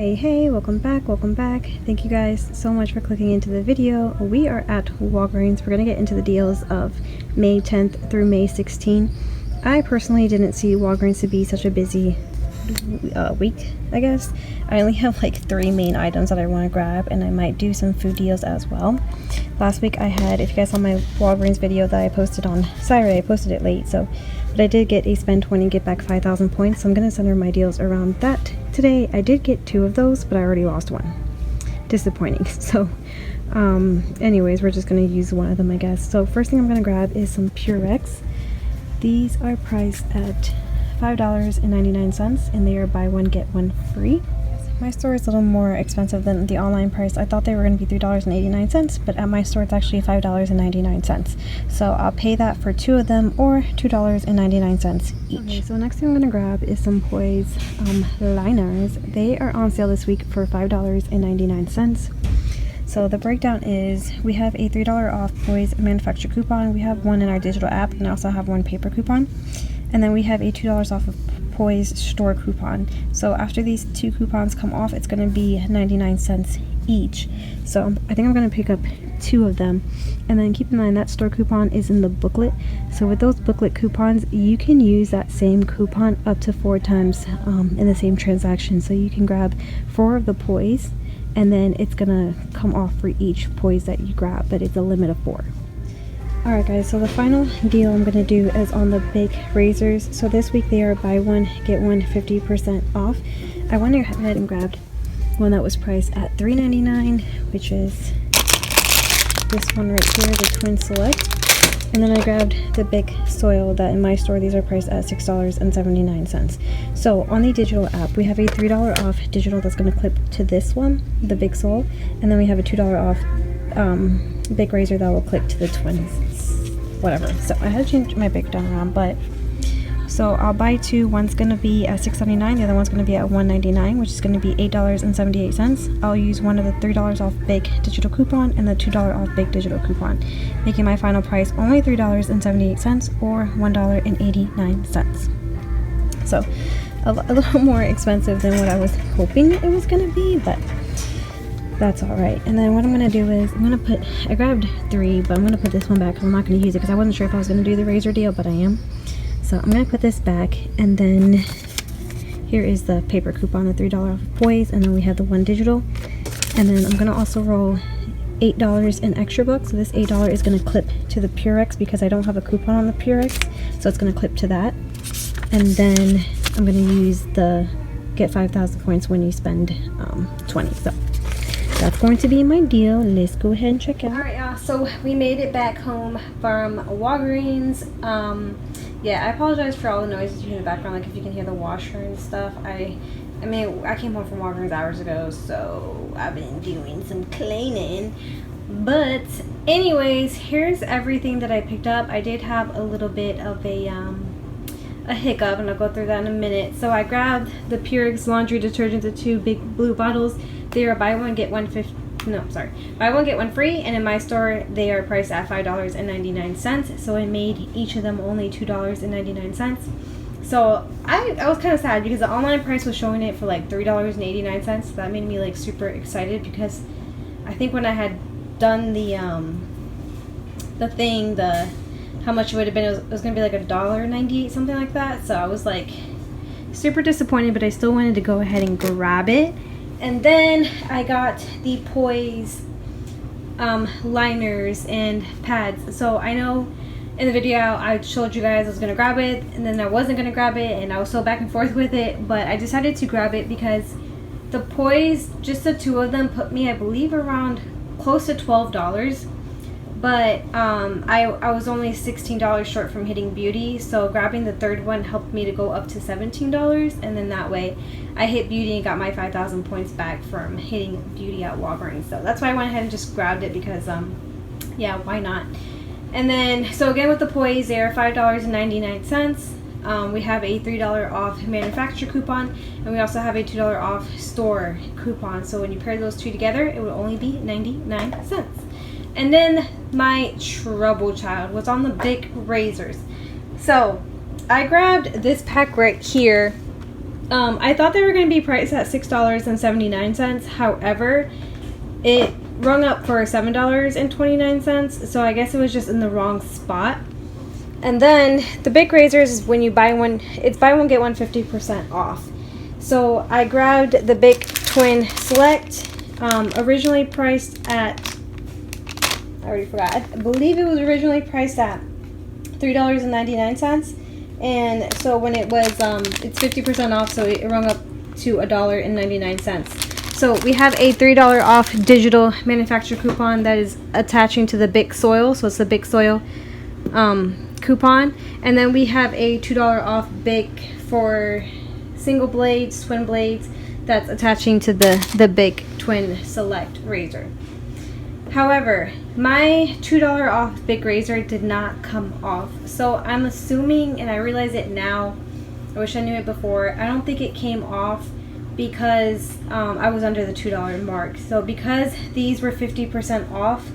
Hey, welcome back. Thank you guys so much for clicking into the video. We are at Walgreens. We're gonna get into the deals of May 10th through May 16th. I personally didn't see Walgreens to be such a busy week, I guess. I only have like 3 main items that I want to grab, and I might do some food deals as well. Last week I had, if you guys saw my Walgreens video that I posted on Saturday, I posted it late, but I did get a spend 20 get back 5,000 points, so I'm gonna center my deals around that. Today I did get 2 of those, but I already lost 1. Disappointing. So anyways, we're just gonna use one of them, I guess. So first thing I'm gonna grab is some Purex. These are priced at $5.99, and they are buy one get one free. My store is a little more expensive than the online price. I thought they were going to be $3.89, but at my store it's actually $5.99. So I'll pay that for 2 of them, or $2.99 each. Okay, so next thing I'm going to grab is some Poise liners. They are on sale this week for $5.99. So the breakdown is, we have a $3 off Poise manufacturer coupon. We have one in our digital app, and I also have one paper coupon. And then we have a $2 off of Poise store coupon. So after these 2 coupons come off, it's going to be 99 cents each. So I think I'm going to pick up 2 of them. And then keep in mind that store coupon is in the booklet. So with those booklet coupons, you can use that same coupon up to 4 times in the same transaction. So you can grab 4 of the Poise, and then it's going to come off for each Poise that you grab, but it's a limit of 4. Alright guys, so the final deal I'm going to do is on the big razors. So this week they are buy one, get one 50% off. I went ahead and grabbed one that was priced at $3.99, which is this one right here, the Twin Select. And then I grabbed the big soil that in my store, these are priced at $6.79. So on the digital app, we have a $3 off digital that's going to clip to this one, the big soul. And then we have a $2 off big razor that will clip to the twins, whatever. So I had to change my breakdown around, but so I'll buy 2. One's gonna be at $6.99, the other one's gonna be at $1.99, which is gonna be $8.78. I'll use one of the $3 off big digital coupon and the $2 off big digital coupon, making my final price only $3.78 or $1.89. So a little more expensive than what I was hoping it was gonna be, but that's all right. And then what I'm gonna do is I grabbed 3, but I'm gonna put this one back because I'm not gonna use it because I wasn't sure if I was gonna do the razor deal, but I am. So I'm gonna put this back, and then here is the paper coupon, the $3 off Poise, and then we have the 1 digital. And then I'm gonna also roll $8 in extra bucks. So this $8 is gonna clip to the Purex because I don't have a coupon on the Purex, so it's gonna clip to that. And then I'm gonna use the get 5,000 points when you spend 20. So that's going to be my deal. Let's go ahead and check out. Alright y'all, so we made it back home from Walgreens. Yeah, I apologize for all the noises you hear in the background, like if you can hear the washer and stuff. I mean, I came home from Walgreens hours ago, so I've been doing some cleaning. But anyways, here's everything that I picked up. I did have a little bit of a hiccup, and I'll go through that in a minute. So I grabbed the Purex laundry detergent, the 2 big blue bottles. They are buy one get one buy one get one free, and in my store they are priced at $5.99. So I made each of them only $2.99. So I was kind of sad because the online price was showing it for like $3.89. So that made me like super excited, because I think when I had done the how much it would have been, it was gonna be like $1.98, something like that. So I was like super disappointed, but I still wanted to go ahead and grab it. And then I got the Poise liners and pads. So I know in the video I showed you guys I was gonna grab it, and then I wasn't gonna grab it, and I was so back and forth with it, but I decided to grab it because the Poise, just the 2 of them, put me, I believe, around close to $12. But I was only $16 short from hitting beauty, so grabbing the 3rd one helped me to go up to $17, and then that way I hit beauty and got my 5,000 points back from hitting beauty at Walgreens. So that's why I went ahead and just grabbed it, because yeah, why not? And then so again with the Poise, they are $5.99. We have a $3 off manufacturer coupon, and we also have a $2 off store coupon. So when you pair those 2 together, it would only be 99 cents. And then my trouble child was on the big razors. So I grabbed this pack right here I thought they were going to be priced at $6.79. However, it rung up for $7.29. So I guess it was just in the wrong spot. And then the big razors is when you buy one, it's buy one get one 50% off. So I grabbed the Big Twin Select, originally priced at, I already forgot, I believe it was originally priced at $3.99. And so when it was, it's 50% off, so it rung up to $1.99. So we have a $3 off digital manufacturer coupon that is attaching to the Big Soil. So it's the Big Soil coupon. And then we have a $2 off Big for single blades, twin blades, that's attaching to the Big Twin Select razor. However, my $2 off Big razor did not come off. So I'm assuming, and I realize it now, I wish I knew it before, I don't think it came off because I was under the $2 mark. So because these were 50% off,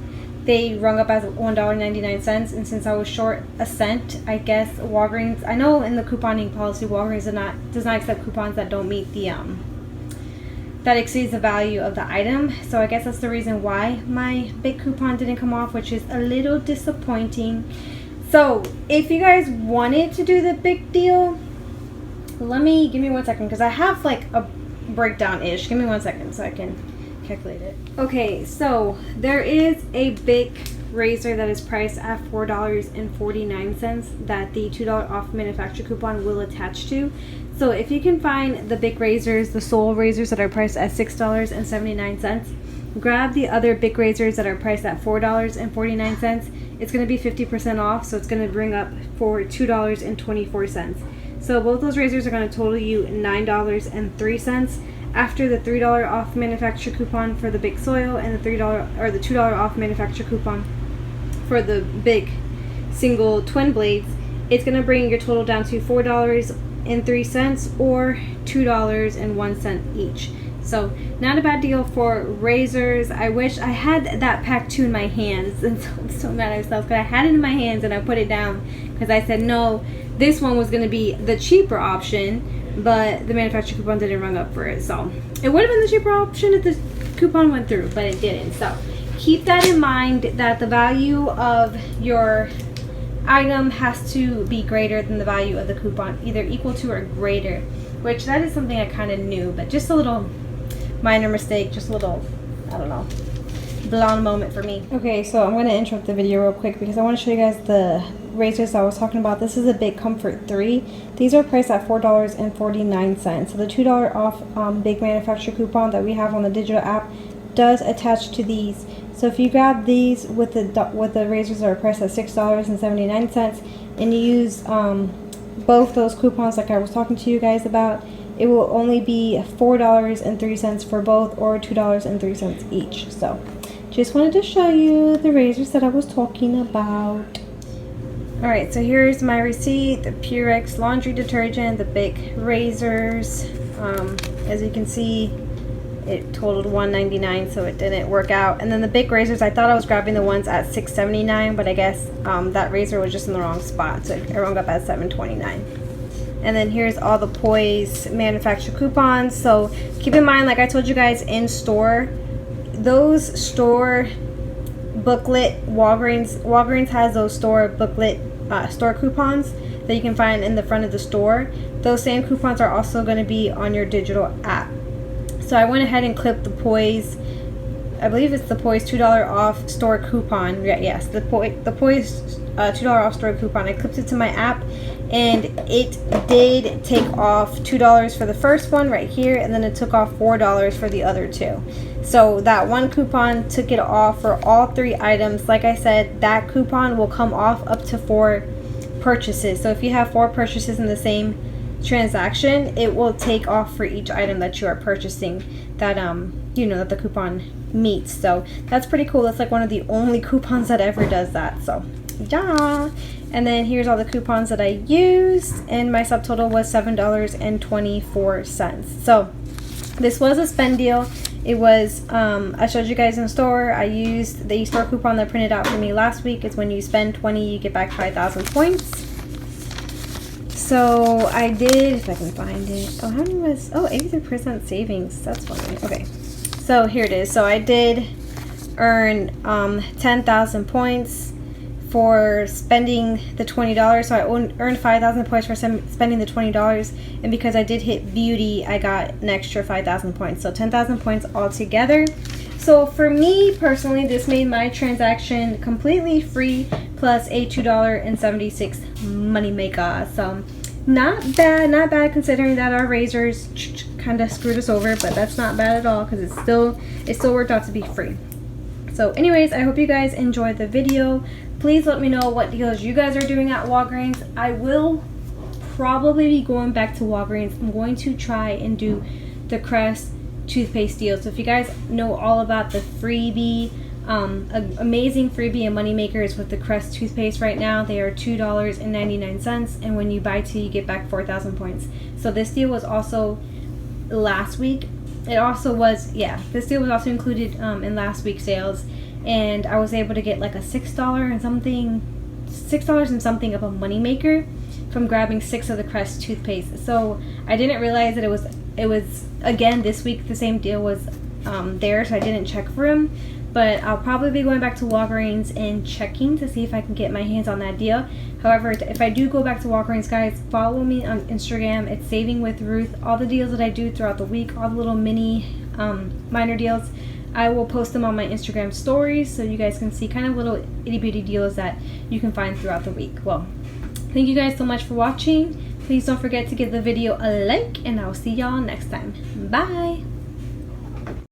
they rung up as $1.99, and since I was short a cent, I guess Walgreens, I know in the couponing policy, Walgreens does not accept coupons that don't meet the that exceeds the value of the item. So I guess that's the reason why my big coupon didn't come off, which is a little disappointing. So if you guys wanted to do the big deal, give me 1 second, because I have like a breakdown-ish. Give me 1 second so I can calculate it. Okay, so there is a big razor that is priced at $4.49 that the $2 off manufacturer coupon will attach to. So if you can find the big razors, the sole razors that are priced at $6.79, grab the other big razors that are priced at $4.49. It's going to be 50% off, so it's going to bring up for $2.24. So both those razors are going to total you $9.03 after the $3 off manufacturer coupon for the Big Soil and the $2 off manufacturer coupon for the big single twin blades. It's going to bring your total down to $4.03 or $2.01 each. So not a bad deal for razors. I wish I had that pack 2 in my hands, and so I'm so mad at myself because I had it in my hands and I put it down because I said no, this one was going to be the cheaper option, but the manufacturer coupon didn't run up for it. So it would have been the cheaper option if the coupon went through, but it didn't. So keep that in mind, that the value of your item has to be greater than the value of the coupon, either equal to or greater, which that is something I kind of knew, but just a little minor mistake, just a little, I don't know, blonde moment for me. Okay, so I'm going to interrupt the video real quick because I want to show you guys the razors I was talking about. This is a Big Comfort 3. These are priced at $4.49. So the $2 off big manufacturer coupon that we have on the digital app does attach to these. So if you grab these with the razors that are priced at $6.79 and you use both those coupons like I was talking to you guys about, it will only be $4.03 for both, or $2.03 each. So just wanted to show you the razors that I was talking about. Alright, so here's my receipt, the Purex laundry detergent, the big razors. As you can see, it totaled $1.99, so it didn't work out. And then the big razors, I thought I was grabbing the ones at $6.79, but I guess that razor was just in the wrong spot, so it rung up at $7.29. And then here's all the Poise manufacturer coupons. So keep in mind, like I told you guys in store, those store booklet, Walgreens has those store booklet store coupons that you can find in the front of the store. Those same coupons are also going to be on your digital app. So I went ahead and clipped the Poise, I believe it's the Poise $2 off store coupon. Yes, the Poise $2 off store coupon. I clipped it to my app, and it did take off $2 for the first one right here, and then it took off $4 for the other two. So that one coupon took it off for all 3 items. Like I said, that coupon will come off up to 4 purchases. So if you have 4 purchases in the same transaction, it will take off for each item that you are purchasing that that the coupon meets. So that's pretty cool. That's like one of the only coupons that ever does that. So yeah. And then here's all the coupons that I used, and my subtotal was $7.24. So this was a spend deal. It was I showed you guys in store. I used the store coupon that printed out for me last week. It's when you spend 20 you get back 5,000 points. So I did, if I can find it. Oh, how many was, oh, 83% savings. That's funny. Okay. So here it is. So I did earn 10,000 points for spending the $20. So I earned 5,000 points for spending the $20. And because I did hit beauty, I got an extra 5,000 points. So 10,000 points altogether. So for me personally, this made my transaction completely free, plus a $2.76 money maker. So not bad considering that our razors kind of screwed us over, but that's not bad at all because it still worked out to be free. So anyways, I hope you guys enjoyed the video. Please let me know what deals you guys are doing at Walgreens. I will probably be going back to Walgreens. I'm going to try and do the Crest toothpaste deal. So if you guys know all about the freebie, amazing freebie and money makers with the Crest toothpaste right now, they are $2.99, and when you buy 2 you get back 4,000 points. So this deal was also last week. It also was, yeah, this deal was also included in last week's sales, and I was able to get like a $6 and something of a money maker from grabbing 6 of the Crest toothpaste. So I didn't realize that it was again this week the same deal was there, so I didn't check for them. But I'll probably be going back to Walgreens and checking to see if I can get my hands on that deal. However, if I do go back to Walgreens, guys, follow me on Instagram. It's Saving with Ruth. All the deals that I do throughout the week, all the little mini minor deals, I will post them on my Instagram stories so you guys can see kind of little itty bitty deals that you can find throughout the week. Well, thank you guys so much for watching. Please don't forget to give the video a like, and I'll see y'all next time. Bye!